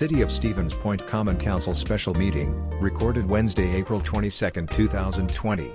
City of Stevens Point Common Council special meeting, recorded Wednesday, April 22, 2020.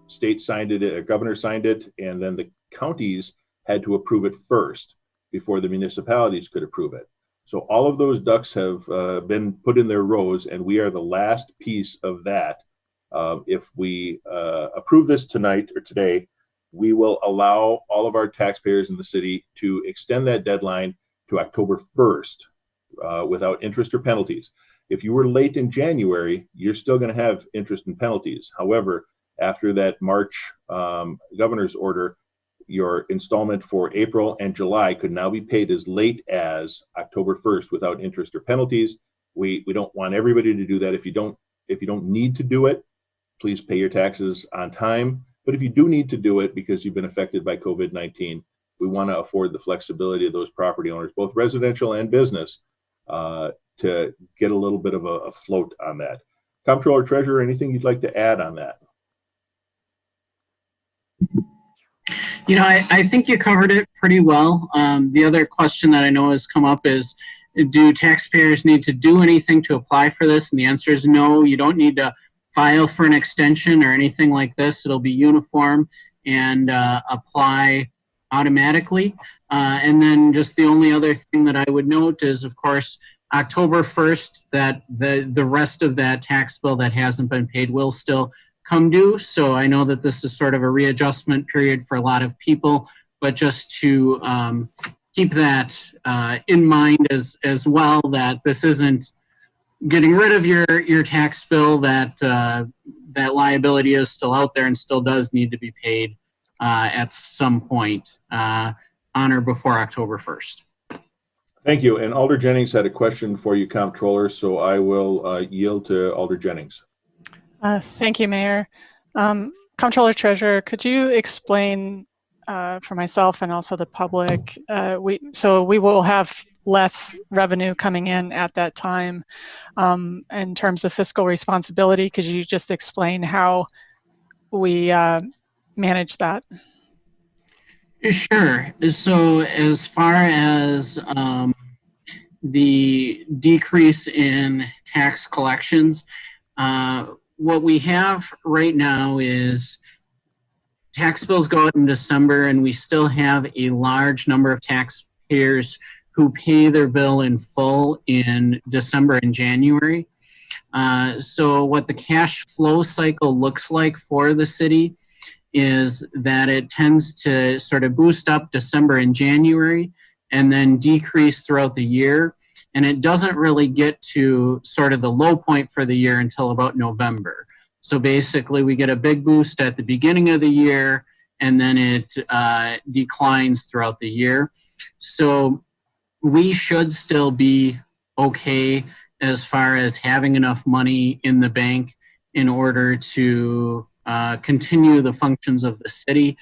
State signed it, a governor signed it, and then the counties had to approve it first before the municipalities could approve it. So all of those ducks have been put in their rows, and we are the last piece of that. If we approve this tonight or today, we will allow all of our taxpayers in the city to extend that deadline to October 1st without interest or penalties. If you were late in January, you're still going to have interest and penalties. However, after that March governor's order, your installment for April and July could now be paid as late as October 1st without interest or penalties. We don't want everybody to do that. If you don't need to do it, please pay your taxes on time. But if you do need to do it because you've been affected by COVID-19, we want to afford the flexibility of those property owners, both residential and business, to get a little bit of a float on that. Comptroller, Treasurer, anything you'd like to add on that? You know, I think you covered it pretty well. The other question that I know has come up is, do taxpayers need to do anything to apply for this? And the answer is no, you don't need to file for an extension or anything like this. It'll be uniform and apply automatically. And then just the only other thing that I would note is, of course, October 1st, that the rest of that tax bill that hasn't been paid will still come due. So I know that this is sort of a readjustment period for a lot of people, but just to keep that in mind as well, that this isn't getting rid of your tax bill, that that liability is still out there and still does need to be paid at some point on or before October 1st. Thank you. And Alder Jennings had a question for you, Comptroller, so I will yield to Alder Jennings. Thank you, Mayor. Comptroller Treasurer, could you explain for myself and also the public, we will have less revenue coming in at that time in terms of fiscal responsibility. Could you just explain how we manage that? Sure. So as far as the decrease in tax collections, what we have right now is tax bills go out in December, and we still have a large number of taxpayers who pay their bill in full in December and January. So what the cash flow cycle looks like for the city is that it tends to sort of boost up December and January and then decrease throughout the year. And it doesn't really get to sort of the low point for the year until about November. So basically we get a big boost at the beginning of the year, and then it declines throughout the year. So we should still be okay as far as having enough money in the bank in order to continue the functions of the city,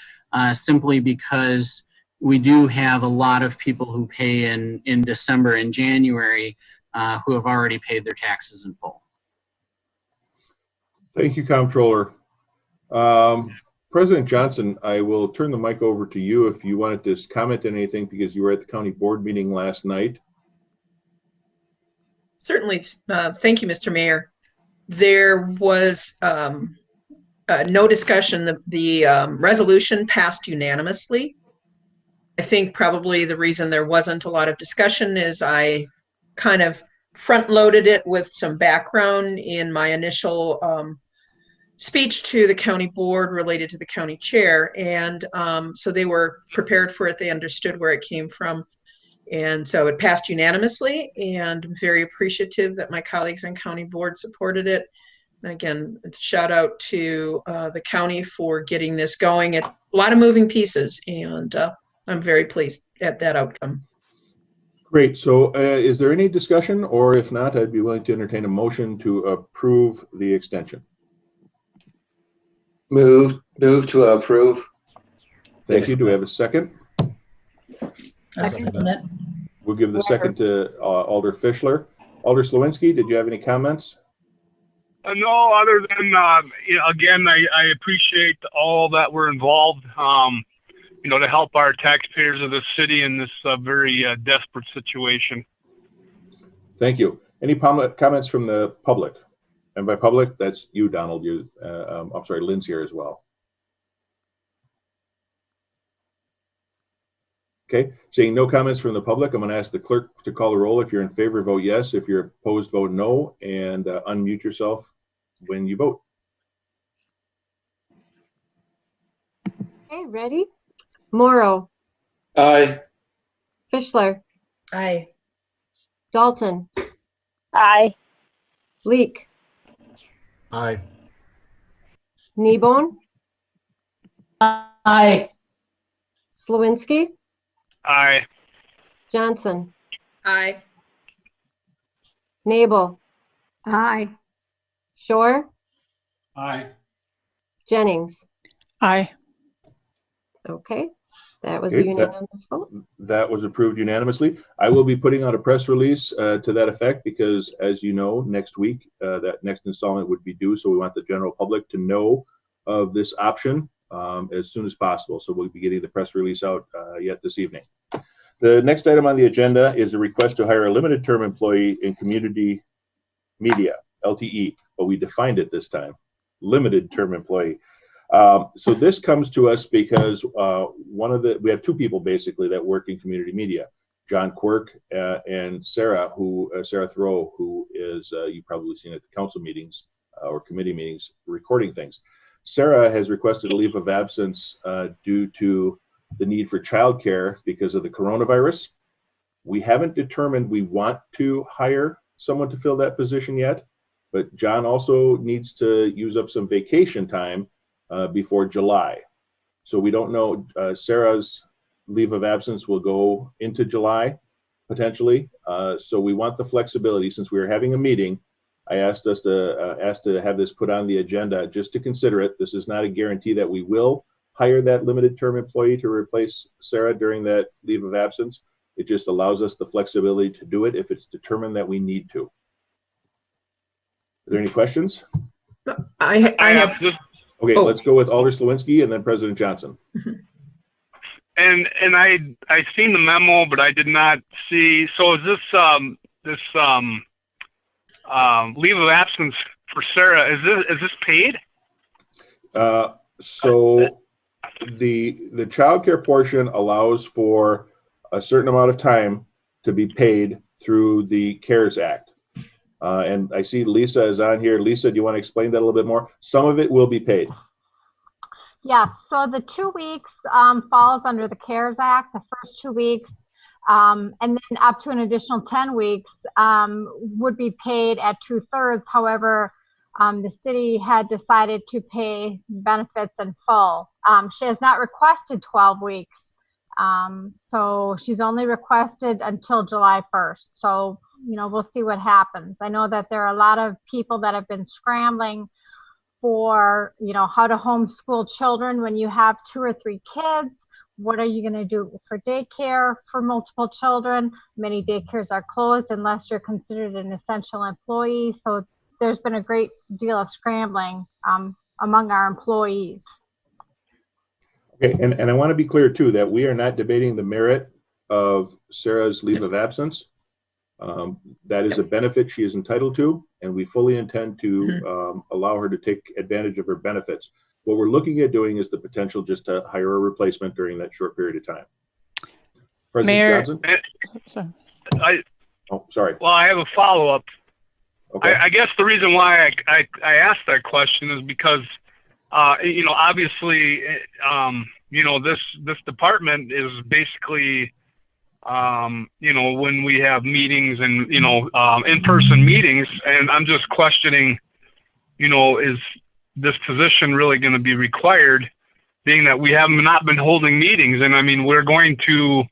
simply because we do have a lot of people who pay in December and January who have already paid their taxes in full. Thank you, Comptroller. President Johnson, I will turn the mic over to you if you wanted to comment on anything, because you were at the county board meeting last night. Certainly. Thank you, Mr. Mayor. There was no discussion. The resolution passed unanimously. I think probably the reason there wasn't a lot of discussion is I kind of front-loaded it with some background in my initial speech to the county board related to the county chair. And so they were prepared for it. They understood where it came from. And so it passed unanimously, and I'm very appreciative that my colleagues on county board supported it. Again, shout out to the county for getting this going. A lot of moving pieces, and I'm very pleased at that outcome. Great. So is there any discussion, or if not, I'd be willing to entertain a motion to approve the extension. Move to approve. Thank you. Do we have a second? I second it. We'll give the second to Alder Fischler. Alder Slawinski, did you have any comments? No, other than, again, I appreciate all that were involved, to help our taxpayers of the city in this very desperate situation. Thank you. Any comments from the public? And by public, that's you, Donald. I'm sorry, Lynn's here as well. Okay, seeing no comments from the public, I'm going to ask the clerk to call the roll. If you're in favor, vote yes. If you're opposed, vote no, and unmute yourself when you vote. Okay, ready? Morrow, Aye. Fischler, Aye. Dalton, Aye. Leek, Aye. Kneebone, Aye. Slawinski, Aye. Johnson, Aye. Nabel, Aye. Shore, Aye. Jennings. Aye. Okay, that was Okay, a unanimous vote. That was approved unanimously. I will be putting out a press release to that effect because, as you know, next week, that next installment would be due. So we want the general public to know of this option as soon as possible. So we'll be getting the press release out yet this evening. The next item on the agenda is a request to hire a limited term employee in community media, LTE, but we defined it this time, limited term employee. So this comes to us because we have two people basically that work in community media, John Quirk and Sarah Thoreau, who is, you've probably seen at the council meetings or committee meetings recording things. Sarah has requested a leave of absence due to the need for childcare because of the coronavirus. We haven't determined we want to hire someone to fill that position yet, but John also needs to use up some vacation time before July. So we don't know, Sarah's leave of absence will go into July, potentially. So we want the flexibility. Since we were having a meeting, I asked to have this put on the agenda just to consider it. This is not a guarantee that we will hire that limited term employee to replace Sarah during that leave of absence. It just allows us the flexibility to do it if it's determined that we need to. Are there any questions? I have. Okay, Let's go with Alder Slawinski and then President Johnson. And I seen the memo, but I did not see. So is this leave of absence for Sarah? Is this paid? So the child care portion allows for a certain amount of time to be paid through the CARES Act. And I see Lisa is on here. Lisa, do you want to explain that a little bit more? Some of it will be paid. Yes, so the 2 weeks falls under the CARES Act, the first 2 weeks, and then up to an additional 10 weeks would be paid at 2/3. However, the city had decided to pay benefits in full. She has not requested 12 weeks. So she's only requested until July 1st. So, we'll see what happens. I know that there are a lot of people that have been scrambling for, how to homeschool children when you have 2 or 3 kids. What are you going to do for daycare for multiple children? Many daycares are closed unless you're considered an essential employee. So there's been a great deal of scrambling among our employees. Okay, and I want to be clear too that we are not debating the merit of Sarah's leave of absence. That is a benefit she is entitled to, and we fully intend to allow her to take advantage of her benefits. What we're looking at doing is the potential just to hire a replacement during that short period of time. President Mayor, Johnson? so, Sorry. Well, I have a follow-up. Okay. I guess the reason why I asked that question is because, obviously, this department is basically, when we have meetings and, in-person meetings, and I'm just questioning, is this position really going to be required, being that we have not been holding meetings? And I mean, we're going to,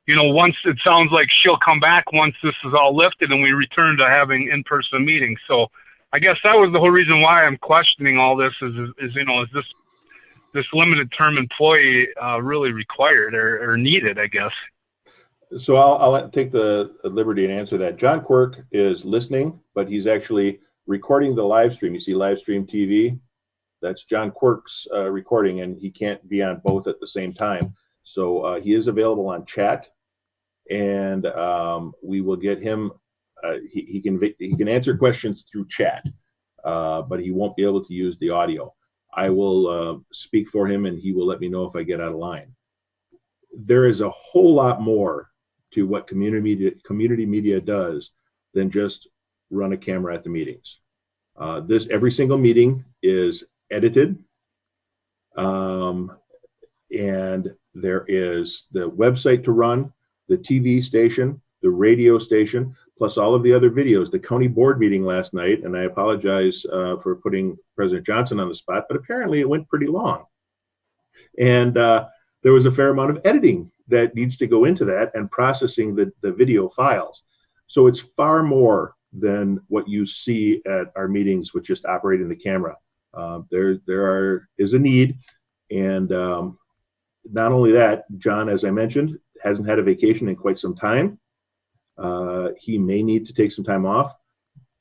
once it sounds like she'll come back once this is all lifted and we return to having in-person meetings. So I guess that was the whole reason why I'm questioning all this is this limited term employee really required or needed, I guess. So I'll take the liberty and answer that. John Quirk is listening, but he's actually recording the live stream. You see live stream TV? That's John Quirk's recording, and he can't be on both at the same time. So he is available on chat, and we will get him. He can answer questions through chat, but he won't be able to use the audio. I will speak for him, and he will let me know if I get out of line. There is a whole lot more to what community media does than just run a camera at the meetings. Every single meeting is edited, and there is the website to run, the TV station, the radio station, plus all of the other videos. The county board meeting last night, and I apologize for putting President Johnson on the spot, but apparently it went pretty long. And there was a fair amount of editing that needs to go into that and processing the video files. So it's far more than what you see at our meetings with just operating the camera. There is a need, and not only that, John, as I mentioned, hasn't had a vacation in quite some time. He may need to take some time off,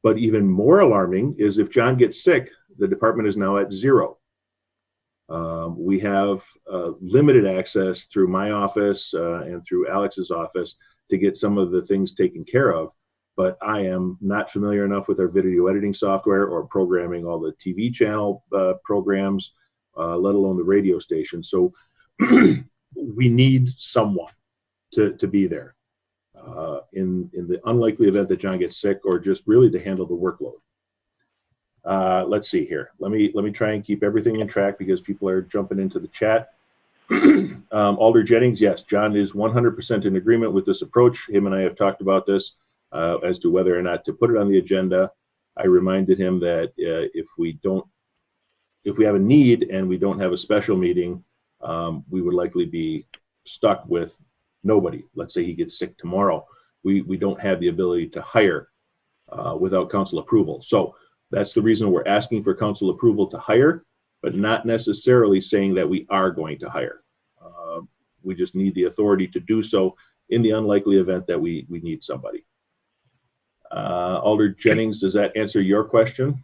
but even more alarming is if John gets sick, the department is now at 0. We have limited access through my office and through Alex's office to get some of the things taken care of, but I am not familiar enough with our video editing software or programming all the TV channel programs, let alone the radio station. So we need someone to be there in the unlikely event that John gets sick, or just really to handle the workload. Let's see here. Let me try and keep everything in track because people are jumping into the chat. Alder Jennings, yes, John is 100% in agreement with this approach. Him and I have talked about this as to whether or not to put it on the agenda. I reminded him that if we have a need and we don't have a special meeting, we would likely be stuck with nobody. Let's say he gets sick tomorrow. We don't have the ability to hire without council approval. So that's the reason we're asking for council approval to hire, but not necessarily saying that we are going to hire. We just need the authority to do so in the unlikely event that we need somebody. Alder Jennings, does that answer your question?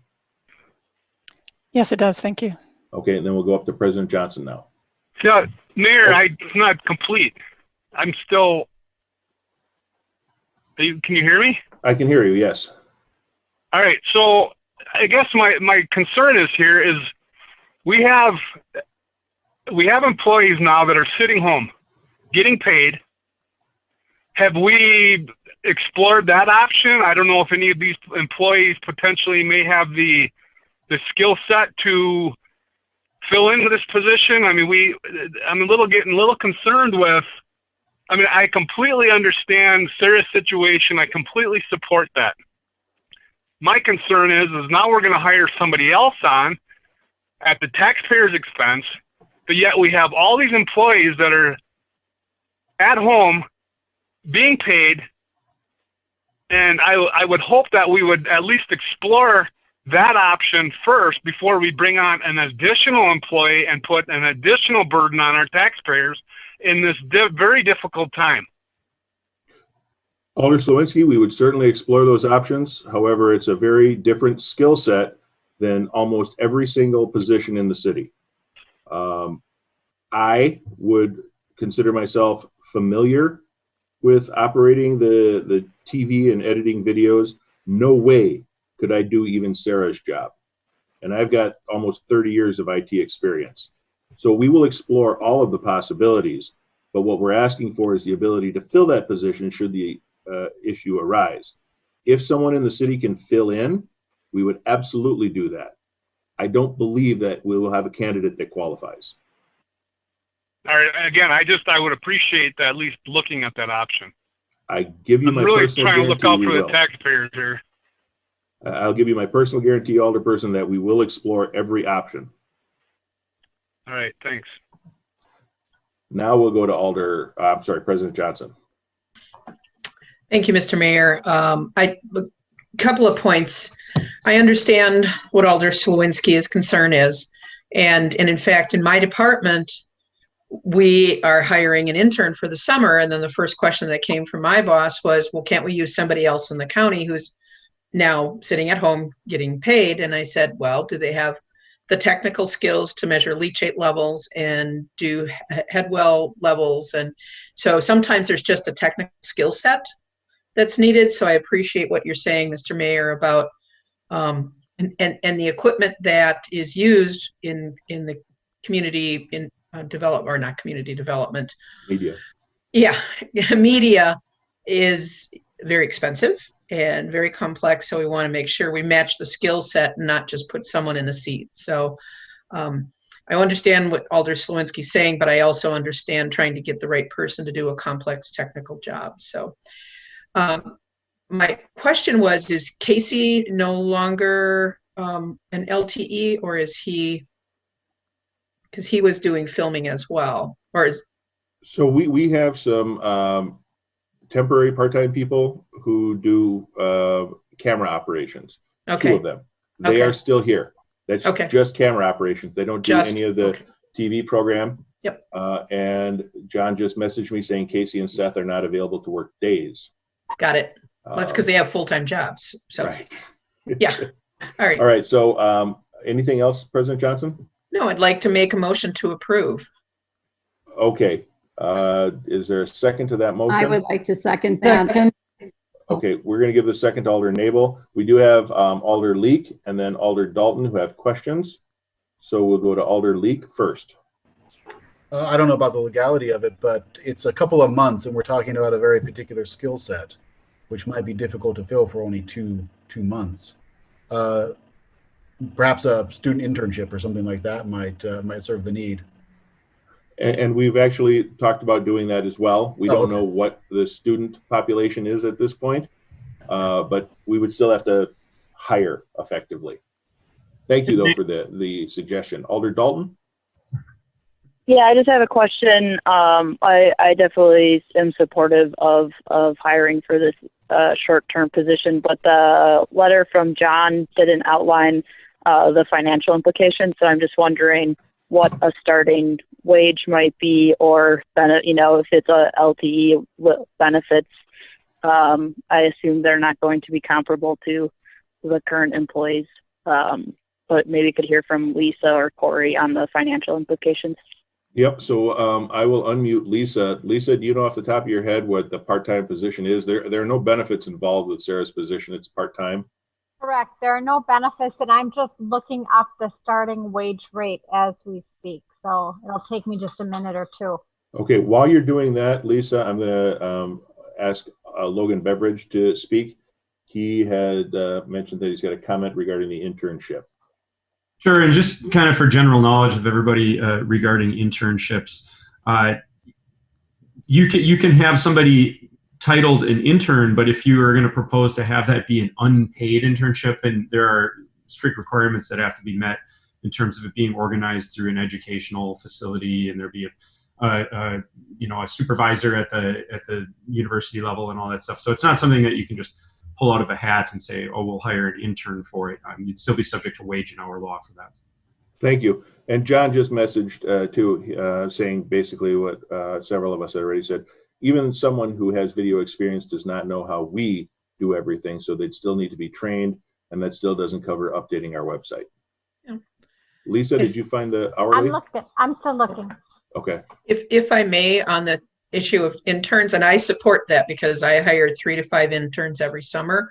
Yes, it does. Thank you. Okay, and then we'll go up to President Johnson now. Yeah, Mayor, it's not complete. I'm still. Can you hear me? I can hear you. Yes. All right. So I guess my concern is we have employees now that are sitting home, getting paid. Have we explored that option? I don't know if any of these employees potentially may have the skill set to fill into this position. I mean, I'm getting a little concerned with. I mean, I completely understand Sarah's situation. I completely support that. My concern is now we're going to hire somebody else on at the taxpayer's expense, but yet we have all these employees that are at home being paid, and I would hope that we would at least explore that option first before we bring on an additional employee and put an additional burden on our taxpayers in this very difficult time. Alder Slawinski, we would certainly explore those options. However, it's a very different skill set than almost every single position in the city. I would consider myself familiar with operating the TV and editing videos. No way could I do even Sarah's job. And I've got almost 30 years of IT experience. So we will explore all of the possibilities, but what we're asking for is the ability to fill that position should the issue arise. If someone in the city can fill in, we would absolutely do that. I don't believe that we will have a candidate that qualifies. All right. Again, I would appreciate at least looking at that option. I give you my really personal trying to look out guarantee for the taxpayers here. I'll give you my personal guarantee, Alderperson, that we will explore every option. All right. Thanks. Now we'll go to President Johnson. Thank you, Mr. Mayor. A couple of points. I understand what Alder Slawinski's concern is. And in fact, in my department, we are hiring an intern for the summer. And then the first question that came from my boss was, well, can't we use somebody else in the county who's now sitting at home getting paid. And I said, well, do they have the technical skills to measure leachate levels and do head well levels? And so sometimes there's just a technical skill set that's needed. So I appreciate what you're saying, Mr. Mayor, about and the equipment that is used in the community in develop, or not community development. Media. Yeah, media is very expensive and very complex. So we want to make sure we match the skill set and not just put someone in a seat. So I understand what Alder Slawinski's saying, but I also understand trying to get the right person to do a complex technical job. So my question was, is Casey no longer an LTE, or is he, because he was doing filming as well, or is? So we have some temporary part-time people who do camera operations. Okay. 2 of them. They Okay. are still here. That's Okay. just camera operations. They don't do Just- any of the okay. TV program. Yep. And John just messaged me saying Casey and Seth are not available to work days. Got it. Well, that's because they have full-time jobs. So, Right. yeah. All right. All right. So anything else, President Johnson? No, I'd like to make a motion to approve. Okay. Is there a second to that motion? I would like to second that. Second. Okay, we're going to give the second to Alder Nabel. We do have Alder Leek and then Alder Dalton who have questions. So we'll go to Alder Leek first. I don't know about the legality of it, but it's a couple of months, and we're talking about a very particular skill set, which might be difficult to fill for only two months. Perhaps a student internship or something like that might serve the need. And we've actually talked about doing that as well. We don't okay. know what the student population is at this point, but we would still have to hire effectively. Thank you, though, for the suggestion. Alder Dalton? Yeah, I just have a question. I definitely am supportive of hiring for this short-term position, but the letter from John didn't outline the financial implications. So I'm just wondering what a starting wage might be, or if it's a LTE benefits. I assume they're not going to be comparable to the current employees, but maybe could hear from Lisa or Corey on the financial implications. Yep. So I will unmute Lisa. Lisa, do you know off the top of your head what the part-time position is? There are no benefits involved with Sarah's position. It's part-time. Correct. There are no benefits, and I'm just looking up the starting wage rate as we speak. So it'll take me just a minute or two. Okay. While you're doing that, Lisa, I'm going to ask Logan Beveridge to speak. He had mentioned that he's got a comment regarding the internship. Sure, and just kind of for general knowledge of everybody regarding internships, you can have somebody titled an intern, but if you are going to propose to have that be an unpaid internship, and there are strict requirements that have to be met in terms of it being organized through an educational facility, and there be a supervisor at the university level and all that stuff. So it's not something that you can just pull out of a hat and say, oh, we'll hire an intern for it. You'd still be subject to wage and hour law for that. Thank you. And John just messaged too, saying basically what several of us already said. Even someone who has video experience does not know how we do everything, so they'd still need to be trained, and that still doesn't cover updating our website. Yeah. Lisa, did you find the hourly? I'm still looking. Okay. If I may, on the issue of interns, and I support that because I hire 3 to 5 interns every summer,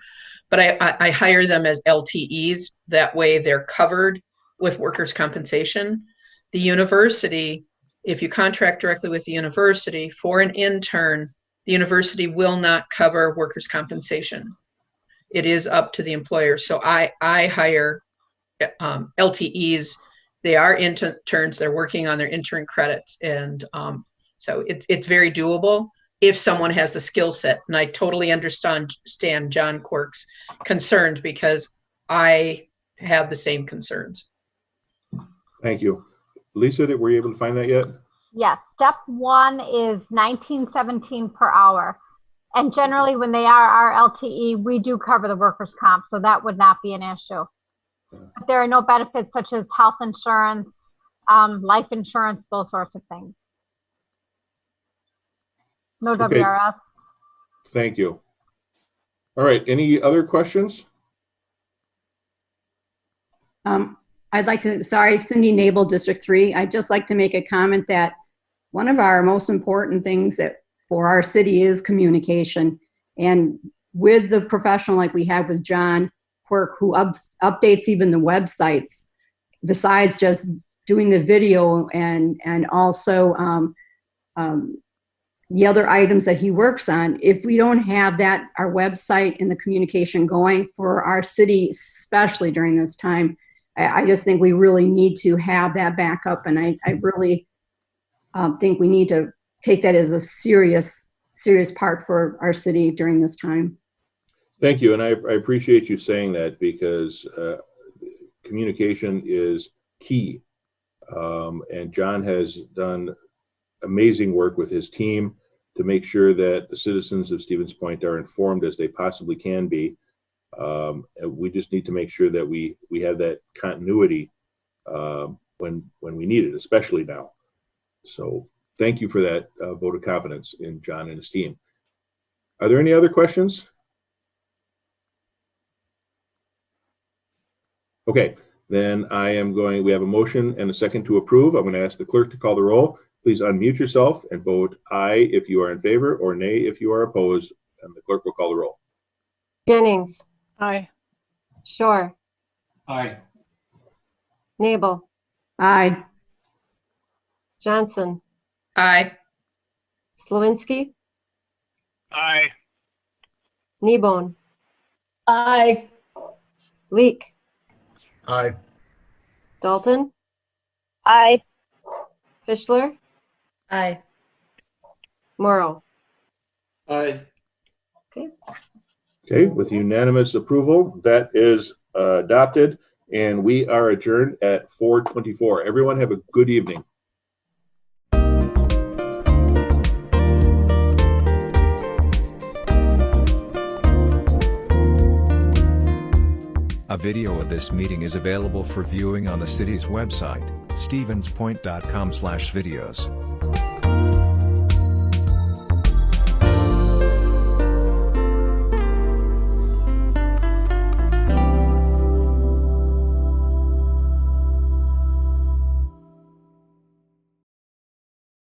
but I hire them as LTEs. That way they're covered with workers' compensation. The university, if you contract directly with the university for an intern, the university will not cover workers' compensation. It is up to the employer. So I hire LTEs. They are interns. They're working on their intern credits. And so it's very doable if someone has the skill set. And I totally understand John Quirk's concerns because I have the same concerns. Thank you. Lisa, were you able to find that yet? Yes. Step 1 is $19.17 per hour. And generally when they are our LTE, we do cover the workers' comp. So that would not be an issue. But there are no benefits such as health insurance, life insurance, those sorts of things. No Okay. WRS. Thank you. All right. Any other questions? I'd like to, sorry, Cindy Nabel, District 3. I'd just like to make a comment that one of our most important things that for our city is communication. And with the professional like we have with John Quirk, who updates even the websites, besides just doing the video and also the other items that he works on, if we don't have that, our website and the communication going for our city, especially during this time, I just think we really need to have that backup. And I really think we need to take that as a serious part for our city during this time. Thank you. And I appreciate you saying that, because communication is key. And John has done amazing work with his team to make sure that the citizens of Stevens Point are informed as they possibly can be. We just need to make sure that we have that continuity when we need it, especially now. So thank you for that vote of confidence in John and his team. Are there any other questions? Okay, then we have a motion and a second to approve. I'm going to ask the clerk to call the roll. Please unmute yourself and vote aye if you are in favor, or nay if you are opposed, and the clerk will call the roll. Jennings. Aye. Shore. Aye. Nabel. Aye. Johnson. Aye. Slawinski. Aye. Kneebone. Aye. Leek. Aye. Dalton. Aye. Fischler. Aye. Morrow. Aye. Okay. Okay, with unanimous approval, that is adopted, and we are adjourned at 4:24. Everyone have a good evening. A video of this meeting is available for viewing on the city's website, stevenspoint.com/videos.